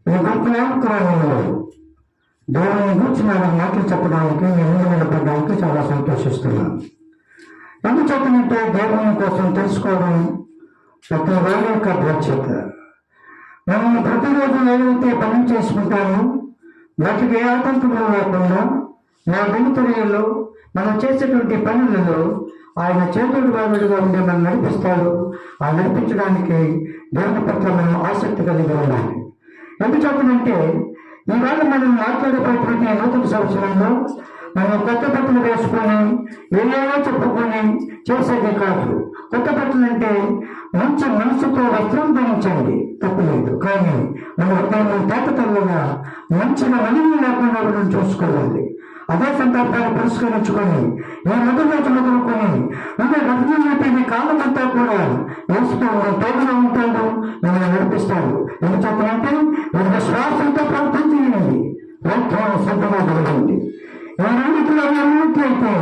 ఈ గొప్ప దేవుని గురించి నాకు మాటలు చెప్పడానికి నేను ముందు నిలబడడానికి చాలా సంతోషిస్తున్నాను. ఎందుకు చెప్పనంటే దేవుని కోసం తెలుసుకోవడం ప్రతి వాళ్ళ యొక్క బాధ్యత. మనం ప్రతిరోజు ఏదైతే పని చేసుకుంటామో వాటికి ఏ ఆటంకములు లేకుండా నా దినచర్యలో మనం చేసేటువంటి పనులలో ఆయన చేతుడు వాడుగా ఉండి మనం నడిపిస్తాడు. ఆ నడిపించడానికి దేవుని పట్ల మనం ఆసక్తి కలిగి ఉండాలి. ఎందుకు చెప్పనంటే ఈవేళ మనం మాట్లాడేటటువంటి నూతన సంవత్సరంలో మనం కొత్త బట్టలు వేసుకొని ఏదో చెప్పుకొని చేసేది కాదు. కొత్త బట్టలు అంటే మంచి మనసుతో వస్త్రం ధరించండి, తప్పలేదు. కానీ మన హృదయం తేటతల్లుగా మంచిగా మనల్ని లేకుండా మనం చూసుకోవాలి. అదే సందర్భాన్ని పురస్కరించుకొని ఈ మొదటి రోజు మొదలుకొని మన రత్నం కాలం అంతా కూడా వేస్తూ తోడుగా ఉంటాడు, మిమ్మల్ని నడిపిస్తాడు. ఎందుకు చెప్పాలంటే మీరు శ్వాసంతో ప్రార్థన చేయండి, వాక్యం సిద్ధంగా జరగండి. ఈ రెండింటిలో ఉన్నట్లయితే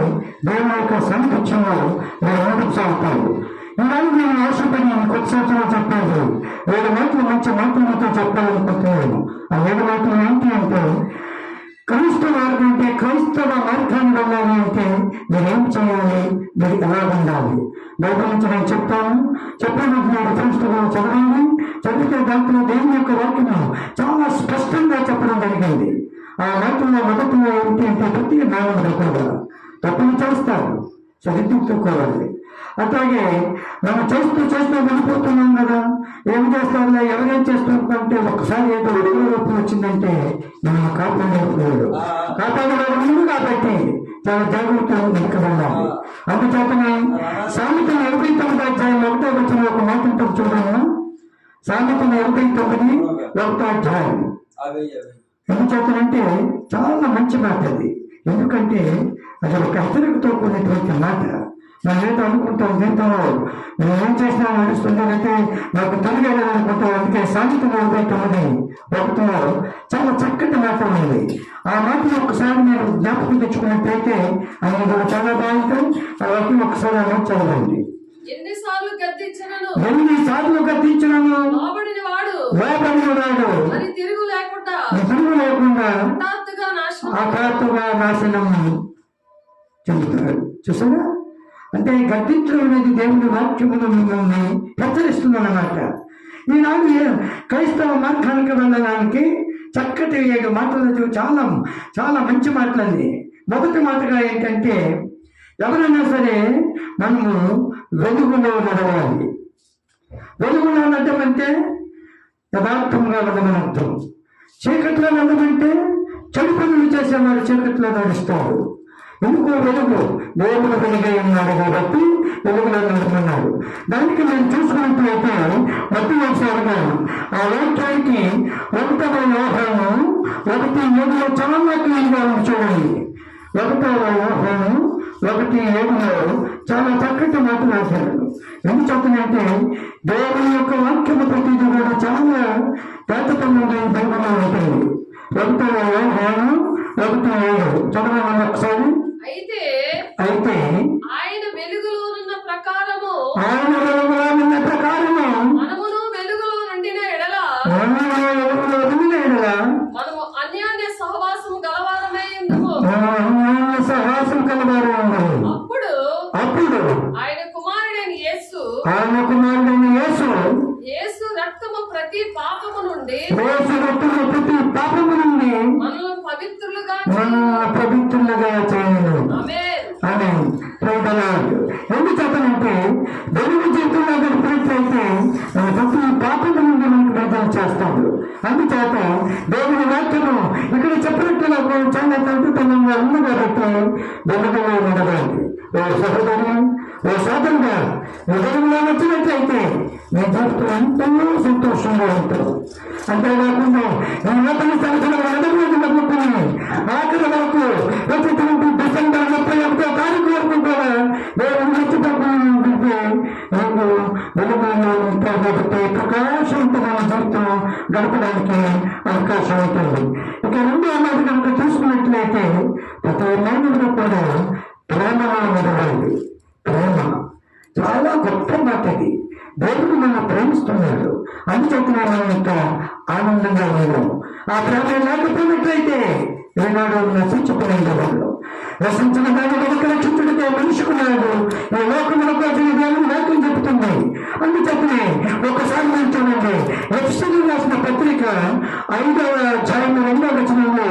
దేవుని యొక్క సంరక్షణలో మీరు ముందుకు సాగుతారు. ఇవన్నీ నేను ఆశపడి కొత్త సంవత్సరం చెప్పేది 7 మాటలు మంచి మాటలతో చెప్పాలనుకుంటున్నాను. ఆ 7 మాటలు ఏంటి అంటే, క్రైస్తవ మార్గాన్ని వెళ్ళాలి అంటే మీరేం చేయాలి, మీరు ఎలా ఉండాలి. బైబిల్ నుంచి నేను చెప్పినట్టు మీరు క్రైస్తవం చదవండి. చదివితే దాంట్లో దేవుని యొక్క వాక్యము చాలా స్పష్టంగా చెప్పడం జరిగింది. ఆ మాటల్లో మొదటిలో ఏంటి అంటే ప్రతి నామములు కూడా తప్పులు చేస్తారు, సరిదిద్దుకోవాలి. అట్లాగే మనం చేస్తూ వెళ్ళిపోతున్నాం కదా, ఏం చేస్తారులే ఎవరేం చేస్తుంటే ఒకసారి ఏదో ఒడిలో రూపం వచ్చిందంటే మనం కాపాడేవాడు ముందు కాబట్టి చాలా జాగ్రత్తగా ఇక్కడ ఉండాలి. అందుచేతనే సామెతలు 29వ అధ్యాయం 1వ వచనంలో ఒక మాట ఉంటుంది చూడమ్మా. సామెతలు 29:1వ అధ్యాయం. ఎందుచేతనంటే చాలా మంచి మాట అది. ఎందుకంటే అది ఒక హెచ్చరికతో కూడినటువంటి మాట. మనం ఏదో అనుకుంటాం, జీవితంలో నేను ఏం చేసినా నడుస్తుందంటే నాకు తొలగేయాలనుకుంటాం. అందుకే సామెతలు 29:1 చాలా చక్కటి మాట ఉంది. ఆ మాటను ఒకసారి నేను జ్ఞాపకం తెచ్చుకున్నట్టయితే అది కూడా చాలా బాగుంటాయి. ఆ వాటిని ఒకసారి అలా చదవండి. ఎన్నిసార్లు గద్దించినను లోబడినవాడు తిరుగు లేకుండా హఠాత్తుగా నాశనం చెందుతాడు. చూసారా, అంటే గద్దించడం అనేది దేవుని వాక్యమును మిమ్మల్ని హెచ్చరిస్తుందన్నమాట. ఈనాడు క్రైస్తవ మార్గానికి వెళ్ళడానికి చక్కటి 7 మాటలు చాలా చాలా మంచి మాటలండి. మొదటి మాటగా ఏంటంటే, ఎవరైనా సరే మనము వెలుగులో నడవాలి. వెలుగులో నడడం అంటే యథార్థంగా ఉండమని అర్థం. చీకట్లో నడమంటే చెడు పనులు చేసేవారు చీకట్లో నడుస్తారు. ఎందుకో వెలుగు దేవుడు వెలుగై ఉన్నాడు కాబట్టి వెలుగులో నడమన్నాడు. దానికి మేము చూసుకున్నట్లయితే మొత్తం విషయాలుగా ఆ వాక్యానికి 1వ యోహాను 1:7 చాలా క్లియర్గా చూడండి. 1వ యోహాను 1:7 చాలా చక్కటి మాట రాశాడు. ఎందుకు చెప్తుందంటే దేవుని యొక్క వాక్యము ప్రతిదీ కూడా చాలా తేటతనంగా బైబిల్లో ఉంటుంది. 1వ యోహాను 1:7 చదవాలి ఒకసారి. అయితే ఆయన వెలుగులో ఉన్న ప్రకారము మనమును వెలుగులో నుండిన ఎడల మనము అన్యోన్య సహవాసము గలవారమై ఉందుము. అప్పుడు ఆయన కుమారుడైన యేసు రక్తము ప్రతి పాపము నుండి మనల్ని పవిత్రులుగా చేయను. ఆమేన్. ఎందుకు చెప్పనంటే దేవుని జీవితంలో గడిపినట్లయితే ప్రతి పాపం నుండి మనకు విడుదల చేస్తాడు. అందుచేత దేవుని వాక్యము ఇక్కడ చెప్పినట్టుగా చాలా సంతృప్తంగా ఉంది కాబట్టి వెలుగులో నడవాలి. ఓ సహోదరు, ఓ సోదరుగా వెలుగులో వచ్చినట్లయితే మీ జీవితం ఎంతో సంతోషంగా ఉంటారు. అంతేకాకుండా ఈ నూతన సంవత్సరం నడవలేదు మొదలుకొని ఆఖరి వరకు వచ్చినటువంటి డిసెంబర్ 31వ తారీఖు వరకు కూడా దేవుని మర్చిపోకుండా వెలుగులో ఉంటారు కాబట్టి ప్రకాశవంతమైన జీవితం గడపడానికి అవకాశం ఉంటుంది. ఇక 2వ మాట కనుక చూసుకున్నట్లయితే ప్రతి మానవుడు కూడా ప్రేమలో నడవాలి. ప్రేమ చాలా గొప్ప మాట. అది దేవుడు మనం ప్రేమిస్తున్నాడు. అందుచేత మనం ఇంకా ఆనందంగా ఉన్నాం. ఆ ప్రేమ లేకపోయినట్లయితే ఏనాడు నశించుకునేది వాళ్ళు. రచించిన దాని వెనుక రక్షించుడితే మనిషికున్నాడు. ఈ లోకముల కోసం దేవుని వాక్యం చెప్తుంది. అందుచేతనే ఒకసారి నేను చూడండి, ఎఫెసీయులకు రాసిన పత్రిక 5వ అధ్యాయం 2వ వచనంలో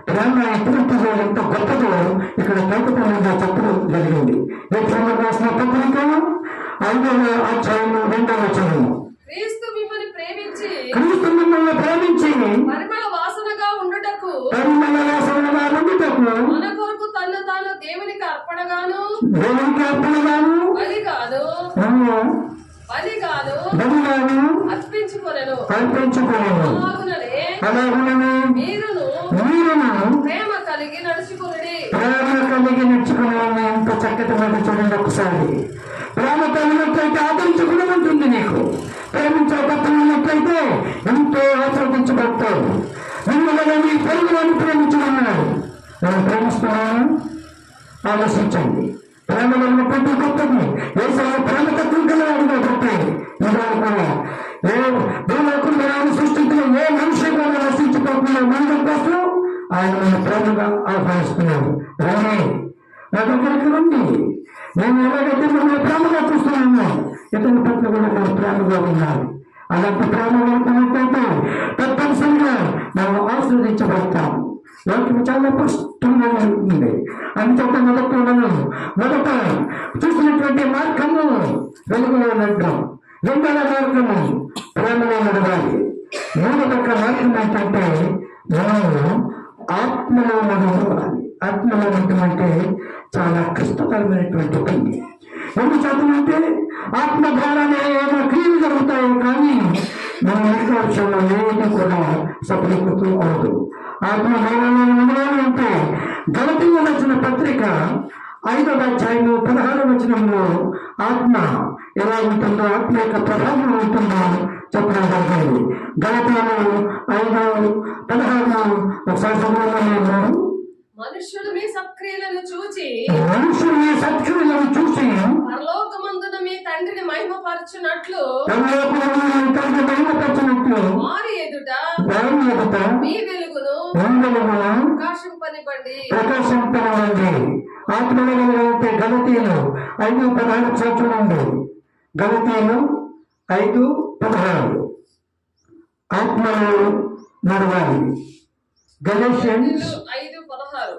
ప్రేమ ఎప్పుడు ఎంత గొప్పదో ఇక్కడ కల్పతంగా చెప్పడం జరిగింది. ఎఫెసీయులకు రాసిన పత్రిక 5వ అధ్యాయం 2వ వచనం, క్రీస్తు మిమ్మల్ని ప్రేమించి క్రీస్తు మిమ్మల్ని ప్రేమించి పరిమళ వాసనగా ఉండుటకు మన కొరకు తన్ను తాను దేవునికి అర్పణగాను బలి కాదు అర్పించుకొనెను. అలాగుననే మీరును ప్రేమ కలిగి నడుచుకొనుడి. ఎంత చక్కటి మాట చూడండి ఒకసారి. ప్రేమ కలిగినట్లయితే ఆదరించుకుని ఉంటుంది. నీకు ప్రేమించే తప్పైతే ఎంతో ఆస్వాదించబడతావు. మిమ్మల్ని నీ పొరుగులను ప్రేమించమన్నాడు. నేను ప్రేమిస్తున్నాను. ఆలోచించండి. ప్రేమ వల్ల ప్రతి గొప్పది ఏసాయ ప్రేమ తత్వం కలవాడుగా పుట్టాయి. ఇవాళ కూడా సృష్టించిన ఏ మనిషి కూడా నశించిపోతున్న మనుషుల కోసం ఆయన మన ప్రేమగా ఆహ్వానిస్తున్నాడు. రానే నా దగ్గరికి రండి. నేను ఎలాగైతే మిమ్మల్ని ప్రేమగా చూస్తున్నాను, ఇతని పట్ల కూడా మన ప్రేమగా ఉన్నారు. అలాంటి ప్రేమ ఉన్నట్లయితే తప్పనిసరిగా మనం ఆస్వాదించబడతాం. వాటికి చాలా స్పష్టంగా ఉంటుంది. అందుచేత మొదట చూసినటువంటి మార్గము వెలుగులో నడడం, రెండవ మార్గము ప్రేమలో నడవాలి. మూడవ మార్గం ఏంటంటే మనము ఆత్మలో నడవాలి. ఆత్మలో ఉండటమంటే చాలా కష్టతరమైనటువంటి పని. ఎందుచేతంటే ఆత్మ ద్వారానే ఏదో క్రియలు జరుగుతాయి, కానీ మన మిగతా విషయంలో ఏది కూడా సఫలీకృతం అవదు. ఆత్మ ద్వారానే ఉండాలంటే గలతీయులకు రాసిన పత్రిక 5వ అధ్యాయం 16వ వచనంలో ఆత్మ ఎలా ఉంటుందో, ఆత్మ యొక్క ప్రభావం ఉంటుందో చెప్పడం జరిగింది. గలతీయులు 5:16 ఒకసారి సమయంలో మనుష్యులు మీ సత్క్రియలను చూచి పరలోకమందున మీ తండ్రిని మహిమపరచునట్లు వారి ఎదుట మీ వెలుగును ప్రకాశింపనివ్వండి. ఆత్మలో వెలుగుంటే గలతీయులు 5:16 చూడండి. గలతీయులు 5:16 ఆత్మలో నడవాలి. గలేషియన్స్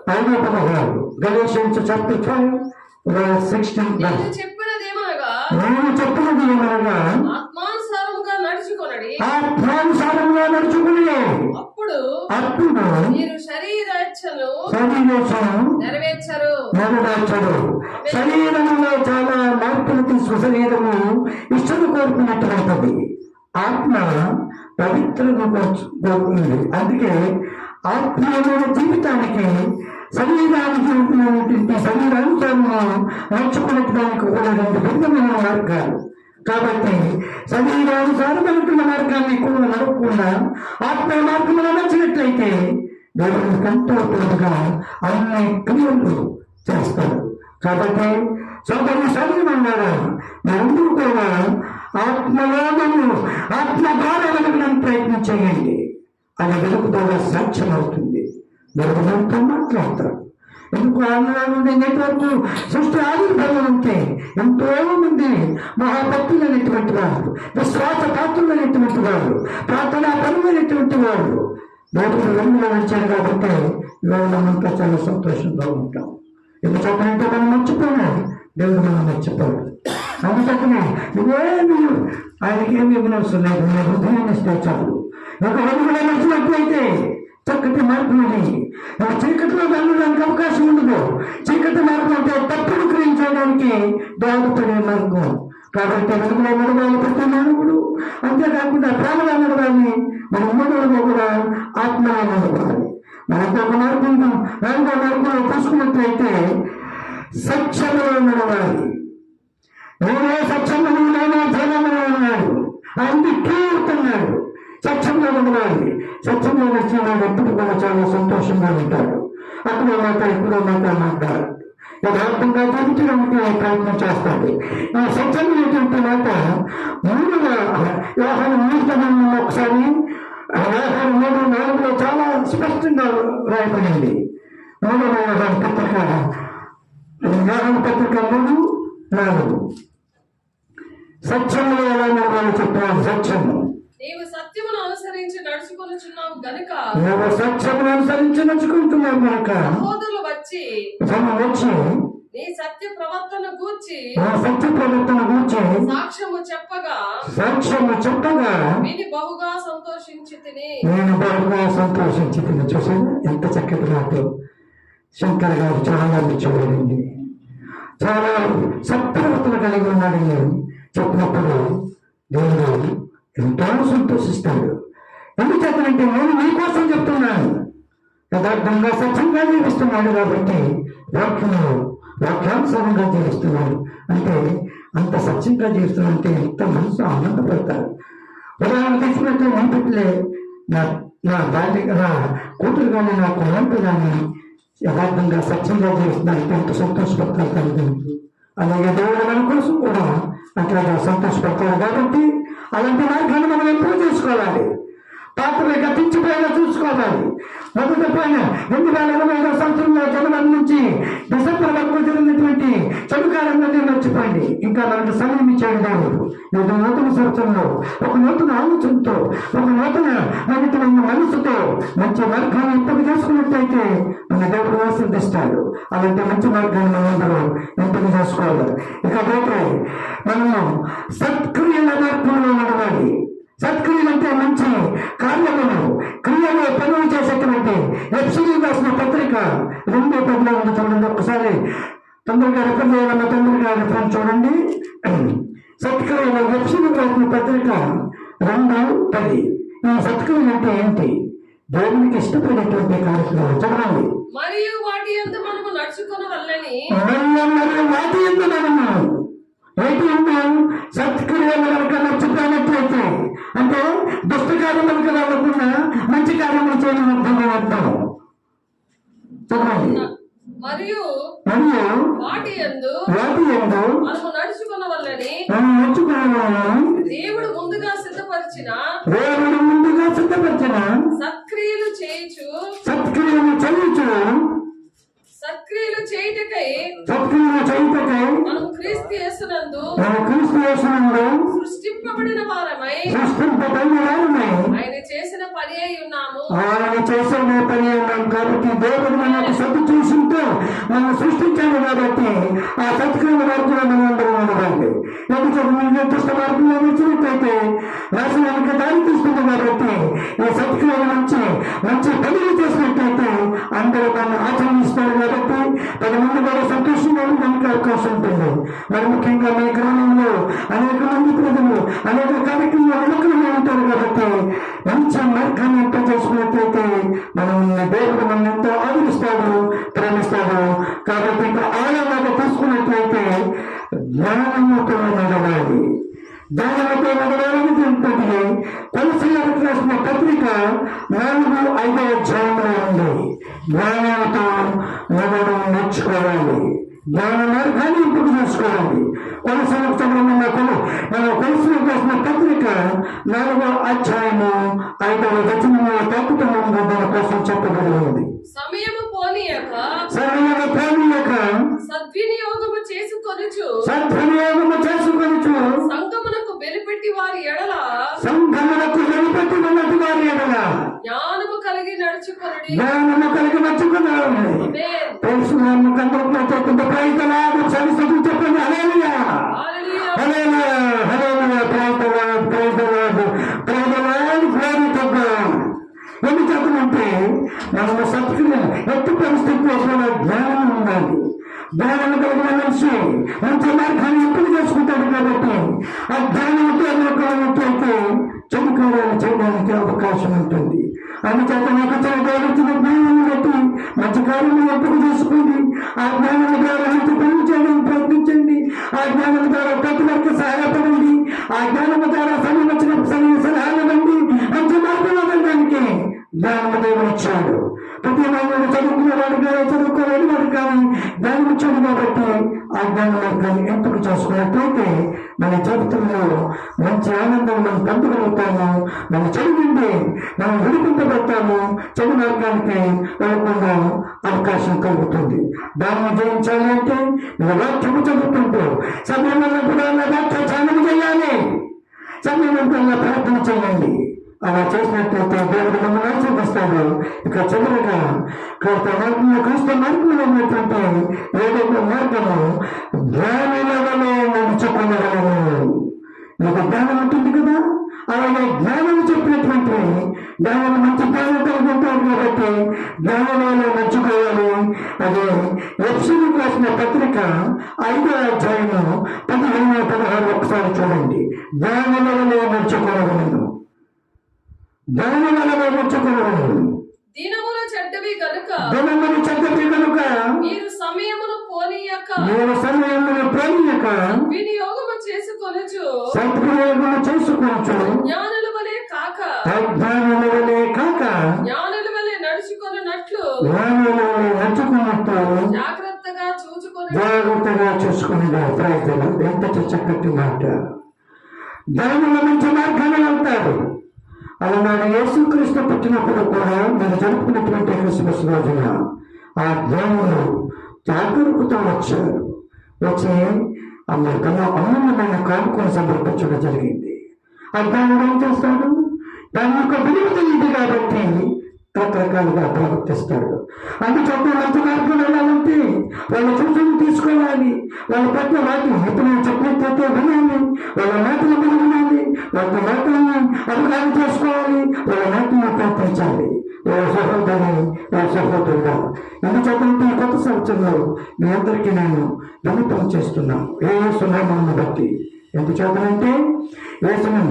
5:16 Galatians chapter 5:16 నేను చెప్పినది ఏమనగా ఆత్మానుసారముగా నడుచుకొనుడి. అప్పుడు మీరు శరీరేచ్ఛను నెరవేర్చరు. శరీరంలో చాలా మార్పులు తీసుకు శరీరము ఇష్టము కోరుకున్నట్టు ఆత్మ పవిత్రంగా కోరుకుంది. అందుకే ఆత్మీయమైన జీవితానికి శరీరానికి ఉంటున్నటువంటి శరీరాంశాలను నేర్చుకునేదానికి కూడా 2 భిన్నమైన మార్గాలు. కాబట్టి శరీరానుసారమైనటువంటి మార్గాన్ని కూడా నడవకుండా ఆత్మ మార్గంలో నచ్చినట్లయితే దేవుడికి ఎంతో తోడుగా అన్ని క్రియలు చేస్తారు. కాబట్టి సోదరులు శరీరమన్నారా, మీరందరూ కూడా ఆత్మలోనూ ఆత్మ ద్వారా వెలగడానికి ప్రయత్నం చేయండి. అది వెలుగుదల సాధ్యం అవుతుంది. వెలుగుదంతో మాట్లాడతారు. ఎందుకు ఆనందండి నెట్వర్క్ సృష్టి ఆవిర్భావం ఉంటే ఎంతో మంది మహాభక్తులైనటువంటి వాళ్ళు, విశ్వాస పాత్రులైనటువంటి వాళ్ళు, ప్రార్థనా పరులైనటువంటి వాళ్ళు దేవుడు వెలుగులో వచ్చారు. కాబట్టి ఇవాళంతా చాలా సంతోషంగా ఉంటాం. ఎందుకంటే మనం మర్చిపోయాం, దేవుడు మనం మర్చిపోయాడు. అందుకనే ఇవేమి ఆయనకి ఏమి ఇవ్వనవసరం లేదు. నేను హృదయాన్ని ఇస్తే చాలు. ఒక వెలుగులో నచ్చినట్లయితే చక్కటి మార్గం ఇది. చీకటిలో వెళ్ళడానికి అవకాశం ఉండదు. చీకటి మార్గం అంటే తప్పుడు గ్రహించడానికి దోహదపడే మార్గం. కాబట్టి వెలుగులో నడవాలి ప్రతి మానవుడు. అంతేకాకుండా ప్రేమలో నడవాలి. మన మూడవలో కూడా ఆత్మలో నడవాలి. మనకు ఒక మార్గం 2వ మార్గంలో చూసుకున్నట్లయితే సత్యంలో నడవాలి. నేనే సత్యంలో నేనే ప్రేమలో ఉన్నాడు. ఆయన కీర్తున్నాడు. సత్యంలో నడవాలి. సత్యంలో వచ్చిన వాడు ఎప్పుడు కూడా చాలా సంతోషంగా ఉంటాడు. అక్కడో మాట ఇక్కడో మాట మాట్లాడు. యథార్థంగా జీవించడానికి ప్రయత్నం చేస్తాడు. ఈ సత్యం ఏంటంటే మాట 3వ యోహాను 3:9 ఒకసారి వ్యవహారం 3:4 చాలా స్పష్టంగా రాయబడింది. 3 పత్రిక, వ్యవహార పత్రిక 3:4 సత్యంలో ఎలా నడవాలో చెప్పాలి. సత్యము, నీవు సత్యమును అనుసరించి నడుచుకొనుచున్నావు గనుక నువ్వు సత్యమును అనుసరించి నడుచుకుంటున్నావు కనుక సహోదరులు వచ్చి నీ సత్య ప్రవర్తన గూర్చి సాక్ష్యము చెప్పగా విని బహుగా సంతోషించి నేను బహుగా సంతోషించి తిని. చూసాను ఎంత చక్కటి మాట. శంకర్ గారు చాలా మెచ్చుకోండి, చాలా సత్ప్రవర్తన కలిగి ఉన్నాడని చెప్పినప్పుడు దేవుడు ఎంతో సంతోషిస్తాడు. ఎందుచేతనంటే నేను మీకోసం చెప్తున్నాను, యథార్థంగా సత్యంగా జీవిస్తున్నాడు కాబట్టి వాక్యానుసారంగా జీవిస్తున్నాడు అంటే అంత సత్యంగా జీవిస్తున్నాడంటే ఎంత మనసు ఆనందపడతారు. ఉదాహరణ తీసుకున్నట్టు నేను పెట్టలే నా భార్య, నా కూతురు కానీ నా కుమార్తె కానీ యథార్థంగా సత్యంగా జీవిస్తున్నాడంటే అంత సంతోషపడతారు తల్లిదండ్రులు. అలాగే దేవుడు మన కోసం కూడా అట్లాగా సంతోషపడతారు. కాబట్టి అలాంటి మార్గాన్ని మనం ఎప్పుడు చేసుకోవాలి, పాత్రలు గతించిపోయేలా చూసుకోవాలి. మొదటి పైన 2025 సంవత్సరంలో జనవరి నుంచి డిసెంబర్ వరకు జరిగినటువంటి చలికాలంలోనే మర్చిపోయింది. ఇంకా మనకు సమయం ఇచ్చాడు దేవుడు. ఈ నూతన సంవత్సరంలో ఒక నూతన ఆలోచనతో, ఒక నూతన మనసుతో మంచి మార్గాన్ని ఎంపిక చేసుకున్నట్టయితే మన దేవుడు ఆశీర్దిస్తాడు. అలాంటి మంచి మార్గాన్ని మనందరూ ఎంపిక చేసుకోవాలి. ఇకపోతే మనము సత్క్రియల మార్గంలో నడవాలి. సత్క్రియలు అంటే మంచి కార్యములు, క్రియలు, పనులు చేసేటువంటి ఎఫ్సీలు రాసిన పత్రిక 2:10 చూడండి. ఒకసారి తొందరగా రిఫర్ చేయాలన్న తొందరగా రిఫర్ చూడండి. సత్క్రియలు ఎఫ్సీలు రాసిన పత్రిక 2:10. ఈ సత్క్రియలు అంటే ఏంటి? దేవునికి ఇష్టపడేటువంటి కార్యక్రమం చదవండి. మరియు వాటి యందు మనము నడుచుకొనవలెనని, వాటి యందు మనము ఏంటి సత్క్రియలు కనుక నచ్చుకున్నట్లయితే అంటే దుష్ట కార్యములకు రాకుండా మంచి కార్యములు చేయడం అర్థం. చదవండి. మరియు వాటి యందు మనము నడుచుకొనవలెనని దేవుడు ముందుగా సిద్ధపరిచిన సత్క్రియలు చేయుచు సత్క్రియలు చేయుటకై మనం క్రీస్తు యేసునందు సృష్టింపబడిన వారమై ఆయన చేసిన పని అయి ఉన్నాము. కాబట్టి దేవుడు మనకు సత్తు చూసింటూ మనం సృష్టించాడు. కాబట్టి ఆ సత్క్రియల మార్గంలో మనం అందరం ఉండవాలి. ఎందుకంటే నిర్దిష్ట మార్గంలో వచ్చినట్టయితే నాశనానికి దారి తీస్తుంది. కాబట్టి ఈ సత్క్రియలు మంచి పనులు చేసినట్టయితే అందరూ దాన్ని ఆచరిస్తారు. కాబట్టి 10 మంది కూడా సంతోషంగా ఉండడానికి అవకాశం ఉంటుంది. మరి ముఖ్యంగా మీ గ్రామంలో అనేక మంది ప్రజలు అనేక కార్యక్రమాలు నిమగ్నమై ఉంటారు. కాబట్టి మంచి మార్గాన్ని ఎంతో చేసుకున్నట్లయితే మనం దేవుడు మనం ఎంతో ఆదరిస్తాడు, ప్రేమిస్తాడు. కాబట్టి ఇంకా ఆలయంగా తీసుకున్నట్లయితే జ్ఞానముతో నడవాలి. జ్ఞానముతో నడవాలని తెలుపుతుంది. కొలసీలకు రాసిన పత్రిక 4:5 అధ్యాయంలో ఉంది. జ్ఞానంతో నడవడం నేర్చుకోవాలి. జ్ఞాన మార్గాన్ని ఎంపిక చేసుకోవాలి. కొలసీలకు చదవడం కొలసీలకు రాసిన పత్రిక 4వ అధ్యాయము 5వ వచనంలో తప్పుతున్నాం దాని కోసం చెప్పబడింది. సమయము పోనీయక సద్వినియోగము చేసుకొనుచు సంగమునకు వెలిపెట్టి వారి ఎడల జ్ఞానము కలిగి నడుచుకొనుడి. చెప్పండి. ఎందుకు చెప్పమంటే మనము సత్క్రియ ఎట్టి పరిస్థితుల్లో కూడా జ్ఞానం ఉండాలి. జ్ఞానం కలిగిన మనిషి మంచి మార్గాన్ని ఎప్పుడు చేసుకుంటాడు. కాబట్టి ఆ జ్ఞానంతో అయితే చెడు కార్యాలు చేయడానికి అవకాశం ఉంటుంది. అందుచేత నాకు దేవుడిచ్చిన జ్ఞానాన్ని బట్టి మంచి కార్యాలను ఎంపిక చేసుకోండి. ఆ జ్ఞానం ద్వారా మంచి పనులు చేయడానికి ప్రయత్నించండి. ఆ జ్ఞానం ద్వారా ప్రతి ఒక్కరికి సహాయపడండి. ఆ జ్ఞానం ద్వారా సమయం వచ్చినప్పుడు సరైన సలహాలు ఇవ్వండి. మంచి మార్గంలో వెళ్ళడానికి జ్ఞానం దేవుడు ఇచ్చాడు. ప్రతి వాళ్ళు చదువుకునేవాడు కానీ చదువుకోలేని వాడు కానీ జ్ఞానం ఇచ్చాడు కాబట్టి ఆ జ్ఞాన మార్గాన్ని ఎంపిక చేసుకున్నట్లయితే మన జీవితంలో మంచి ఆనందం మనం పొందగలుగుతాము. మన చెడు నుండి మనం విడిపింపబడతాము. చెడు మార్గానికి వెళ్ళకుండా అవకాశం కలుగుతుంది. దాన్ని జయించాలి అంటే నువ్వు వాక్యము చదువుతుంటూ సమయం వాక్య ధ్యానం చేయాలి. సమయం ప్రార్థన చేయండి. అలా చేసినట్లయితే దేవుడు మమ్మల్ని ఆశీర్వదిస్తాడు. ఇక చివరిగా క్రీస్తు మార్గంలో ఉన్నటువంటి ఏదో మార్గము జ్ఞానుల వలె నడుచుకునగలము. మీకు జ్ఞానం ఉంటుంది కదా, అలాగే జ్ఞానం చెప్పినటువంటి జ్ఞానం మంచి జ్ఞానం కలిగి ఉంటారు కాబట్టి జ్ఞానంలో నడుచుకోవాలి. అదే ఎఫ్సీలు రాసిన పత్రిక 5వ అధ్యాయము 15-16 ఒకసారి చూడండి. జ్ఞానుల వలె నడుచుకోగలను, జ్ఞానుల వలె నడుచుకోగలను. దినములు చెడ్డవి గనుక మీరు సమయమును పోనీయక వినియోగము చేసుకొనుచు జ్ఞానుల వలె కాక జ్ఞానుల వలె నడుచుకొనున్నట్లు జాగ్రత్తగా చూచుకొని ప్రయత్నం. ఎంత చక్కటి మాట. జ్ఞానుల మంచి మార్గాన్ని వెళ్తారు. అలానాడు యేసుక్రీస్తు పుట్టినప్పుడు కూడా నేను జరుపుకున్నటువంటి క్రిస్మస్ రోజున ఆ జ్ఞానులు జాగరూకతో వచ్చారు. వచ్చి అమ్మమైన కానుకొని సమర్పించడం జరిగింది. ఆ జ్ఞానుడు ఏం చేస్తాడు? దాని యొక్క విలువ తెలియదు కాబట్టి రకరకాలుగా ప్రవర్తిస్తాడు. అందుచేత మంచి మార్గం వెళ్ళాలంటే వాళ్ళ సూచనలు తీసుకోవాలి. వాళ్ళ పట్ల వాటిని ఎప్పుడు చెప్పినట్లయితే వినాలి. వాళ్ళ మాటలు వినాలి. వాళ్ళ మాటలను అవగాహన చేసుకోవాలి. వాళ్ళ మాటలను ప్రయత్నించాలి. సహోదరుగా ఎందుచేతంటే ఈ కొత్త సంవత్సరంలో మీ అందరికీ నేను విన్నపం చేస్తున్నాను యేసు నామమును బట్టి. ఎందుచేతనంటే యేసును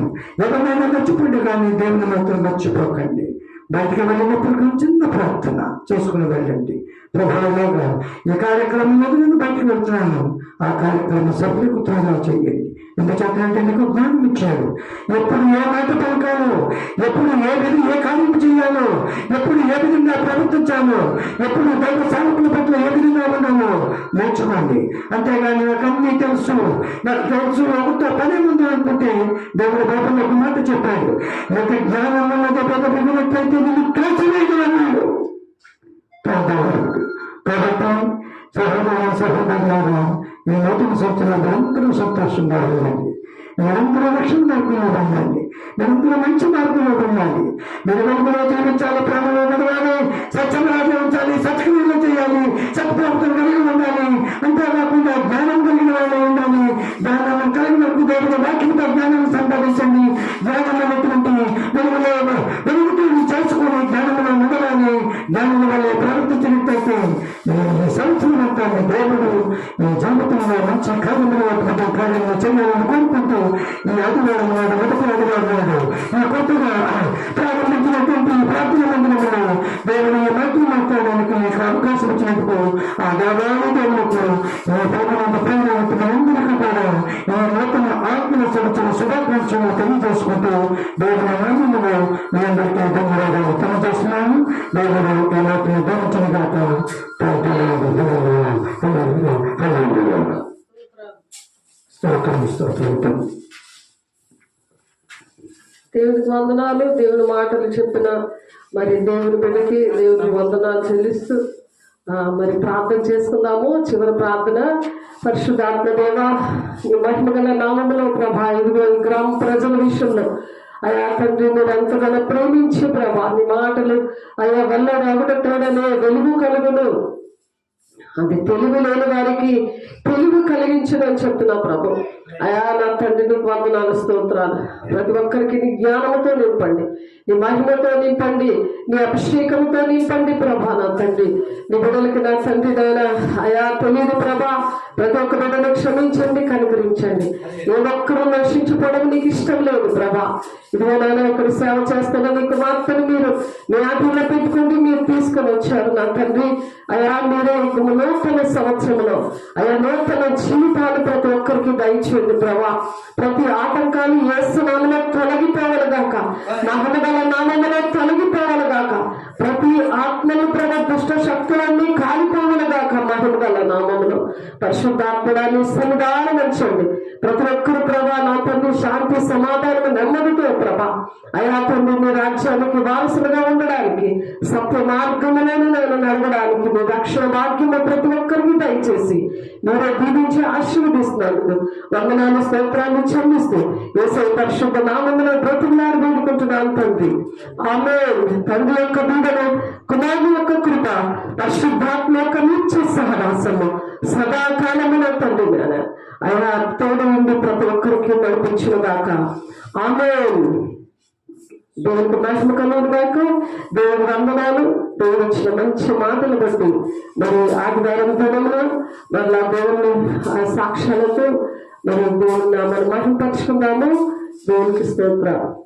ఎవరైనా మర్చిపోండి కానీ దేవుని మాత్రం మర్చిపోకండి. బయటికి వెళ్ళినప్పుడు చిన్న ప్రార్థన చేసుకుని వెళ్ళండి. ప్రభావంగా ఈ కార్యక్రమం మీద నేను బయటకు వెళ్తున్నాను, ఆ కార్యక్రమం సఫలీకృతంగా చేయండి. ఎందుచేతంటే నీకు జ్ఞానం ఇచ్చాడు. ఎప్పుడు ఏ మాట పలకాలో, ఎప్పుడు ఏ కార్యం చేయాలో, ఎప్పుడు ఏ విధంగా ప్రవర్తించాలో, ఎప్పుడు దైవ సేవకుల పట్ల ఏ విధంగా ఉన్నామో నేర్చుకోండి. అంతేగాని నాకు అన్నీ తెలుసు, నాకు తెలుసు ఒకటో పని ఉంది అనుకుంటే దేవుడు బైబిల్లో ఒక మాట చెప్పాడు, నాకు జ్ఞానం ఉన్నది పెద్ద విన్నట్లయితే నేను తోచలేదు అన్నాడు. కాబట్టి సహోదరులారా ఈ నూతన సంవత్సరాలు నిరంతరం సంతోషంగా ఉండండి. నిరంతర రక్షణ మార్గంలో ఉండండి. నిరంతరం మంచి మార్గంలో ఉండాలి. నిరుగంలో జీవించాలి. ప్రేమలో నడవాలి. సత్యరాజు ఉంచాలి. సత్క్రియలు చేయాలి. సత్ప్రవర్తన కలిగి ఉండాలి. అంతేకాకుండా జ్ఞానం కలిగిన వాళ్ళు ఉండాలి. జ్ఞానం కలిగిన దేవుడు వాక్యంతో జ్ఞానాన్ని సంపాదించండి. జ్ఞానం అనేటువంటి వెలుగుతూ చేసుకుని జ్ఞానంలో ఉండగానే జ్ఞానం వల్ల ప్రవర్తించినట్టయితే ఈ సంవత్సరం అంతా దేవుడు ఈ జీవితంలో మంచి కార్యములు చేయాలని కోరుకుంటూ ఈ ఆదివారం నాడు మొదటి ఆదివారం నాడు ఈ కొత్తగా ప్రారంభించినటువంటి ప్రార్థన మందిరంలో దేవుడు ఈ మాటలు మాట్లాడడానికి మీకు అవకాశం ఇచ్చినందుకు ఆ దేవాలయ దేవులకు ఈ ప్రభుత్వ ప్రేమలందరికీ కూడా ఈ నూతన ఆత్మీయ సంవత్సర శుభాకాంక్షలు తెలియజేసుకుంటూ దేవుని నామములో మీ అందరికీ ధన్యవాదాలు తెలియజేస్తున్నాను. దేవుడు ఈ మాటను ధరించిన గాక. దేవునికి వందనాలు. దేవుని మాటలు చెప్పిన మరి దేవుని బిడ్డకి దేవుని వందనాలు చెల్లిస్తూ మరి ప్రార్థన చేసుకుందాము. చివరి ప్రార్థన. పరిశుద్ధాత్మ దేవ ఈ మహిమగల నామములో ప్రభా ఇదిగో ఈ గ్రామ ప్రజల విషయంలో అయా తండ్రి మీరు ఎంతగానో ప్రేమించి ప్రభా నీ మాటలు అయా వెల్లడి అవటతోడనే వెలుగు కలుగును, అది తెలివి లేని వారికి తెలివి కలిగించదని చెప్తున్నా ప్రభు. అయా నా తండ్రి నీకు వందనాలు, స్తోత్రాలు. ప్రతి ఒక్కరికి నీ జ్ఞానంతో నింపండి, నీ మహిమతో నింపండి, నీ అభిషేకంతో నింపండి ప్రభా. నా తండ్రి నీ బిడ్డలకి నా తండ్రి నాయన అయా తెలియదు ప్రభా. ప్రతి ఒక్క బిడ్డను క్షమించండి, కనుకరించండి. ఏ ఒక్కరూ నశించుకోవడం నీకు ఇష్టం లేదు ప్రభా. ఇదిగో నాయన ఒకరు సేవ చేస్తున్నా నీకు మాత్రం మీరు మీ ఆటలో పెట్టుకుంటూ మీరు తీసుకొని వచ్చారు నా తండ్రి. అయా మీరే నూతన సంవత్సరంలో అయా నూతన జీవితాలు ప్రతి ఒక్కరికి దయచేయండి ప్రభా. ప్రతి ఆటంకాలు యేసు నామములో తొలగిపోవాలి గాక, మహిమగల నామములో తొలగిపోవాలి గాక. ప్రతి ఆత్మను ప్రభా పరిశుద్ధాత్మడాన్ని సన్నిధానం ఉంచండి. ప్రతి ఒక్కరు ప్రభా నా తండ్రి శాంతి సమాధానం నెమ్మదితో ప్రభా అయా తండ్రి మీ రాజ్యానికి వారసులుగా ఉండడానికి సత్య మార్గములను నేను నడవడానికి మీ రక్షణ భాగ్యము ప్రతి ఒక్కరికి దయచేసి మీరు దీవించి ఆశీర్వదిస్తున్నందుకు వందనాలు స్తోత్రాన్ని చెల్లిస్తూ యేసయ్య పరిశుద్ధ నామములో బ్రతుకులారు వేడుకుంటున్నాను తండ్రి. ఆమేన్. తండ్రి యొక్క దీవెన, కుమారుని యొక్క కృప, పరిశుద్ధాత్మ యొక్క నిత్య సహవాసము సదాకాలమున తండ్రి నాన్న ఆయన తోడు నుండి ప్రతి ఒక్కరికి నడిపించిన దాకా. ఆమేన్. దేవునికి మహిమ కలుగును గాక. దేవుని వందనాలు. దేవుడు ఇచ్చిన మంచి మాటలు బట్టి మరి ఆదివారం దినమున మరలా దేవుని సాక్ష్యాలతో మరి దేవుని నామాన్ని మహిమపరుచుకుందాము. దేవునికి స్తోత్రం.